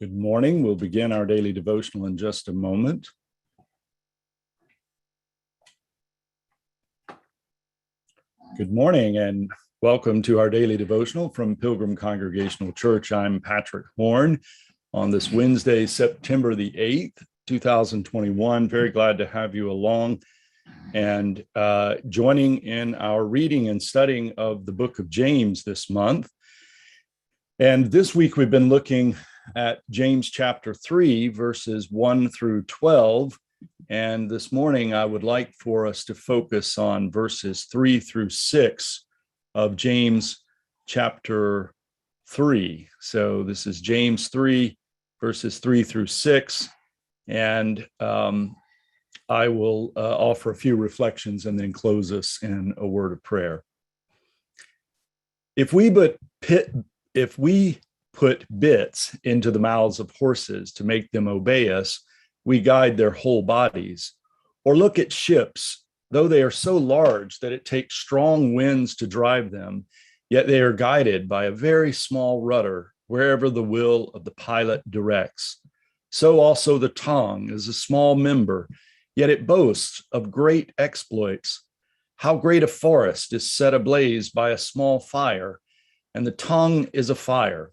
Good morning. We'll begin our daily devotional in just a moment. Good morning and welcome to our daily devotional from Pilgrim Congregational Church. I'm Patrick Horn on this Wednesday, September the 8th, 2021. Very glad to have you along and joining in our reading and studying of the book of James this month. And this week we've been looking at James chapter 3, verses 1 through 12. And this morning, I would like for us to focus on verses 3 through 6 of James chapter 3. So this is James 3, verses 3 through 6. And I will offer a few reflections and then close us in a word of prayer. If we put bits into the mouths of horses to make them obey us, we guide their whole bodies. Or look at ships, though they are so large that it takes strong winds to drive them, yet they are guided by a very small rudder wherever the will of the pilot directs. So also the tongue is a small member, yet it boasts of great exploits. How great a forest is set ablaze by a small fire, and the tongue is a fire.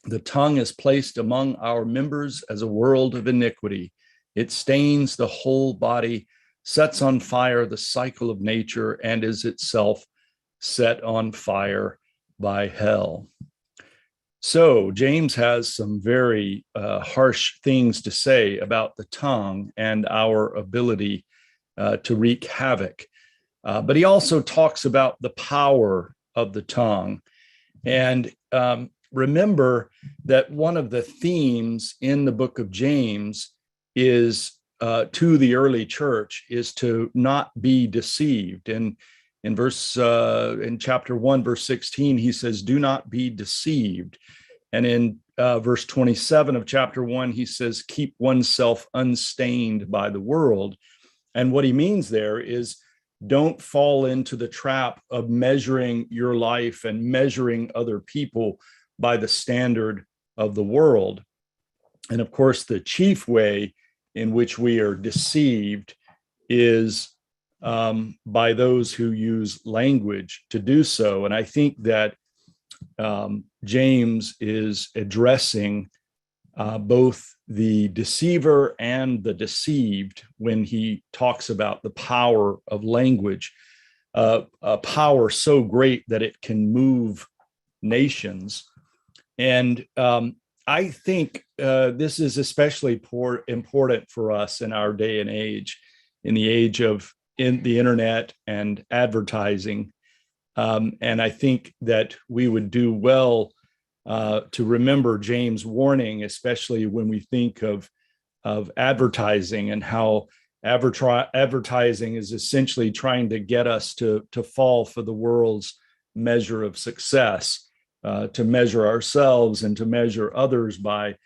The tongue is placed among our members as a world of iniquity. It stains the whole body, sets on fire the cycle of nature, and is itself set on fire by hell. So James has some very harsh things to say about the tongue and our ability to wreak havoc. But he also talks about the power of the tongue. And remember that one of the themes in the book of James is to the early church is to not be deceived. And in chapter 1, verse 16, he says, do not be deceived. And in verse 27 of chapter 1, he says, keep oneself unstained by the world. And what he means there is don't fall into the trap of measuring your life and measuring other people by the standard of the world. And of course, the chief way in which we are deceived is by those who use language to do so. And I think that James is addressing both the deceiver and the deceived when he talks about the power of language, a power so great that it can move nations. And I think this is especially important for us in our day and age, in the age of the internet and advertising. And I think that we would do well to remember James' warning, especially when we think of advertising and how advertising is essentially trying to get us to fall for the world's measure of success. To measure ourselves and to measure others by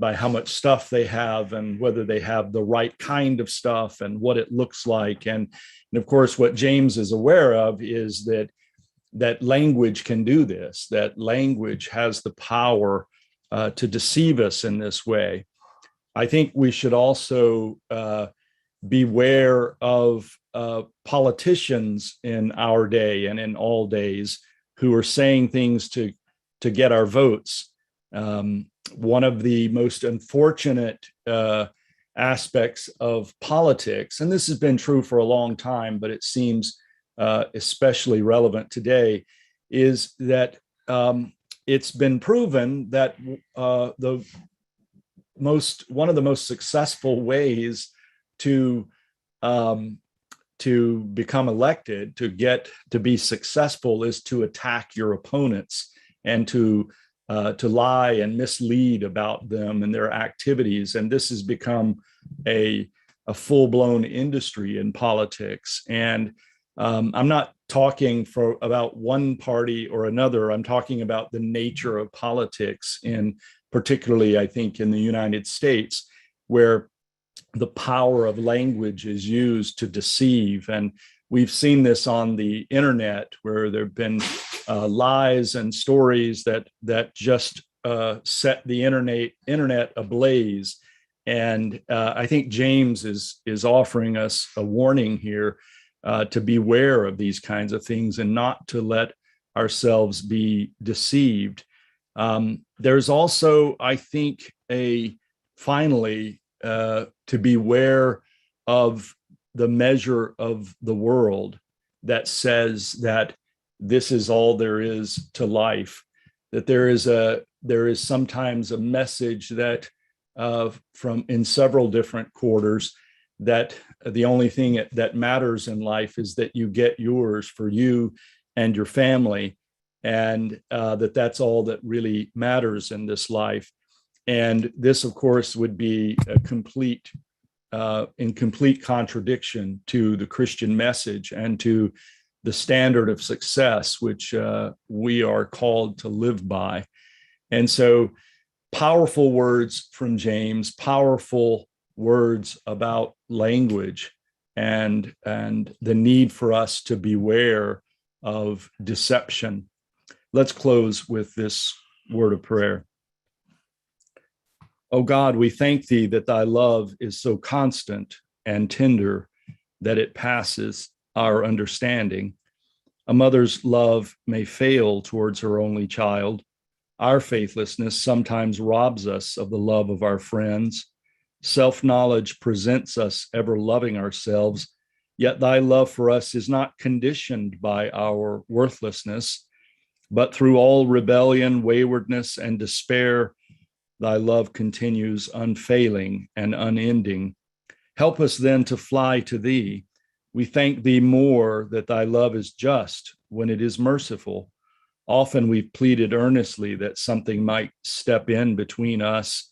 how much stuff they have and whether they have the right kind of stuff and what it looks like. And of course, what James is aware of is that language can do this, that language has the power to deceive us in this way. I think we should also beware of politicians in our day and in all days who are saying things to get our votes. One of the most unfortunate aspects of politics, and this has been true for a long time, but it seems especially relevant today, is that it's been proven that one of the most successful ways to become elected, to be successful, is to attack your opponents and to lie and mislead about them and their activities. And this has become a full-blown industry in politics. And I'm not talking about one party or another. I'm talking about the nature of politics, particularly, I think, in the United States, where the power of language is used to deceive. And we've seen this on the internet, where there have been lies and stories that just set the internet ablaze. And I think James is offering us a warning here to beware of these kinds of things and not to let ourselves be deceived. There's also, I think, finally to beware of the measure of the world that says that this is all there is to life, that there is sometimes a message that from in several different quarters that the only thing that matters in life is that you get yours for you and your family, and that's all that really matters in this life. And this, of course, would be in complete contradiction to the Christian message and to the standard of success, which we are called to live by. And so, powerful words from James, powerful words about language and the need for us to beware of deception. Let's close with this word of prayer. O God, we thank thee that thy love is so constant and tender that it passes our understanding. A mother's love may fail towards her only child. Our faithlessness sometimes robs us of the love of our friends. Self-knowledge presents us ever loving ourselves, yet thy love for us is not conditioned by our worthlessness, but through all rebellion, waywardness, and despair, thy love continues unfailing and unending. Help us then to fly to thee. We thank thee more that thy love is just when it is merciful. Often we've pleaded earnestly that something might step in between us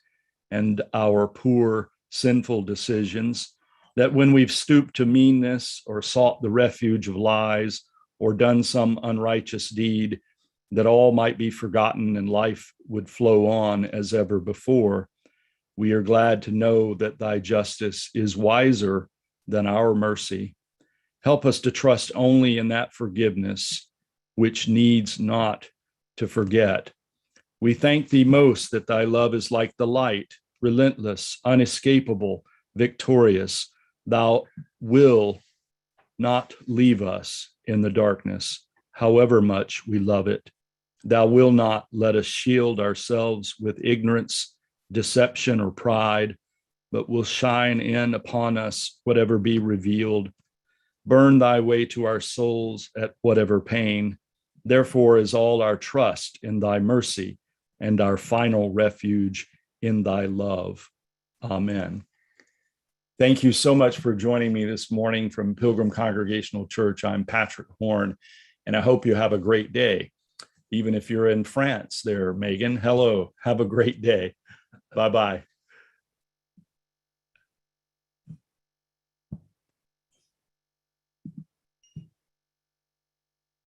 and our poor, sinful decisions, that when we've stooped to meanness or sought the refuge of lies or done some unrighteous deed, that all might be forgotten and life would flow on as ever before. We are glad to know that thy justice is wiser than our mercy. Help us to trust only in that forgiveness which needs not to forget. We thank thee most that thy love is like the light, relentless, unescapable, victorious. Thou will not leave us in the darkness, however much we love it. Thou will not let us shield ourselves with ignorance, deception, or pride, but will shine in upon us whatever be revealed. Burn thy way to our souls at whatever pain. Therefore is all our trust in thy mercy and our final refuge in thy love. Amen. Thank you so much for joining me this morning from Pilgrim Congregational Church. I'm Patrick Horn, and I hope you have a great day. Even if you're in France there, Megan, hello, have a great day. Bye-bye.